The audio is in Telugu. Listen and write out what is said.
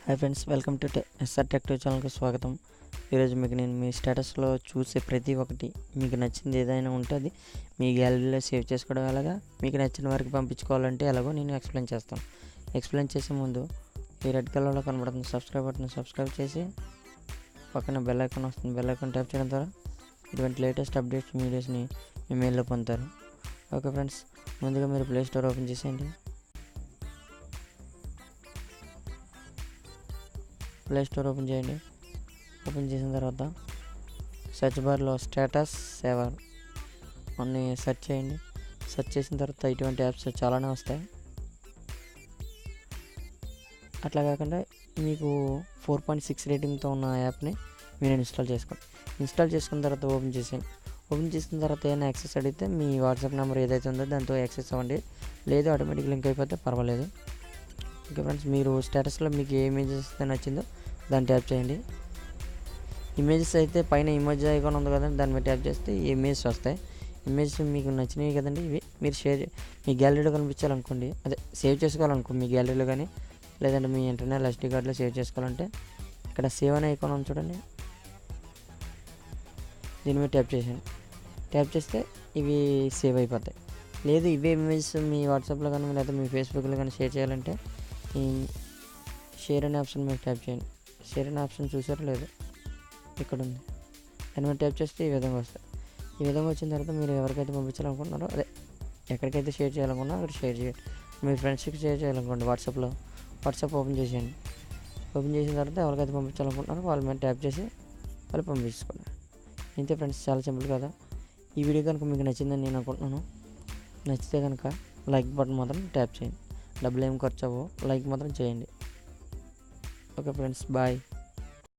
Hi friends, welcome to SR tech ఛానల్కి స్వాగతం. ఈరోజు మీకు నేను మీ స్టేటస్లో చూసే ప్రతి ఒక్కటి మీకు నచ్చింది ఏదైనా ఉంటుంది మీ గ్యాలరీలో సేవ్ చేసుకోవడం ఎలాగా, మీకు నచ్చిన వారికి పంపించుకోవాలంటే ఎలాగో నేను ఎక్స్ప్లెయిన్ చేస్తాను. ఎక్స్ప్లెయిన్ చేసే ముందు ఈ రెడ్ కలర్లో కనబడుతుంది సబ్స్క్రైబ్ బటన్ సబ్స్క్రైబ్ చేసి పక్కన బెల్ ఐకాన్ వస్తుంది. బెల్ ఐకాన్ ట్యాప్ చేయడం ద్వారా ఇటువంటి లేటెస్ట్ అప్డేట్స్ వీడియోస్ని మీ మెయిల్లో పొందుతారు. ఓకే ఫ్రెండ్స్, ముందుగా మీరు ప్లే స్టోర్ ఓపెన్ చేసేయండి. ప్లే స్టోర్ ఓపెన్ చేయండి. ఓపెన్ చేసిన తర్వాత సెర్చ్ బార్లో స్టేటస్ సేవర్ అన్ని సెర్చ్ చేయండి. సెర్చ్ చేసిన తర్వాత ఇటువంటి యాప్స్ చాలానే వస్తాయి. అట్లా కాకుండా మీకు 4.6 రేటింగ్తో ఉన్న యాప్ని మీరు ఇన్స్టాల్ చేసుకోండి. ఇన్స్టాల్ చేసుకున్న తర్వాత ఓపెన్ చేసేయండి. ఓపెన్ చేసిన తర్వాత ఏదైనా యాక్సెస్ అడిగితే మీ వాట్సాప్ నెంబర్ ఏదైతే ఉందో దాంతో యాక్సెస్ అవ్వండి. లేదు ఆటోమేటిక్ లింక్ అయిపోతే పర్వాలేదు. ఓకే ఫ్రెండ్స్, మీరు స్టేటస్లో మీకు ఏ ఇమేజెస్ అయితే నచ్చిందో దాన్ని ట్యాప్ చేయండి. ఇమేజెస్ అయితే పైన ఇమేజ్ ఐకాన్ ఉంది కదండి, దాన్ని మీద ట్యాప్ చేస్తే ఇమేజెస్ వస్తాయి. ఇమేజెస్ మీకు నచ్చినవి కదండి, ఇవి మీరు మీ గ్యాలరీలో కనిపించాలనుకోండి, అదే సేవ్ చేసుకోవాలనుకోండి మీ గ్యాలరీలో, కానీ లేదంటే మీ ఇంటర్నల్ SD కార్డులో సేవ్ చేసుకోవాలంటే ఇక్కడ సేవ్ అనే ఐకాన్ ఉంది చూడండి, దీని మీద ట్యాప్ చేయండి. ట్యాప్ చేస్తే ఇవి సేవ్ అయిపోతాయి. లేదు ఇవే ఇమేజెస్ మీ వాట్సాప్లో కానీ లేదా మీ ఫేస్బుక్లో కానీ షేర్ చేయాలంటే ఈ షేర్ అనే ఆప్షన్ మీద ట్యాప్ చేయండి. షేర్ అనే ఆప్షన్ చూసారో లేదు, ఇక్కడ ఉంది, దాని మీద ట్యాప్ చేస్తే ఈ విధంగా వస్తాయి. ఈ విధంగా వచ్చిన తర్వాత మీరు ఎవరికైతే పంపించాలనుకుంటున్నారో, అదే ఎక్కడికైతే షేర్ చేయాలనుకున్నారో అక్కడ షేర్ చేయండి. మీ ఫ్రెండ్స్కి షేర్ చేయాలనుకోండి వాట్సాప్ ఓపెన్ చేసేయండి. ఓపెన్ చేసిన తర్వాత ఎవరికైతే పంపించాలనుకుంటున్నారో వాళ్ళ మీద ట్యాప్ చేసి వాళ్ళు పంపించుకోండి. ఇంతే ఫ్రెండ్స్, చాలా సింపుల్ కదా. ఈ వీడియో కనుక మీకు నచ్చిందని నేను అనుకుంటున్నాను. నచ్చితే కనుక లైక్ బటన్ మాత్రం ట్యాప్ చేయండి. డబ్బులు ఏం ఖర్చు అవ్వవు, లైక్ మాత్రం చేయండి. Okay friends, bye.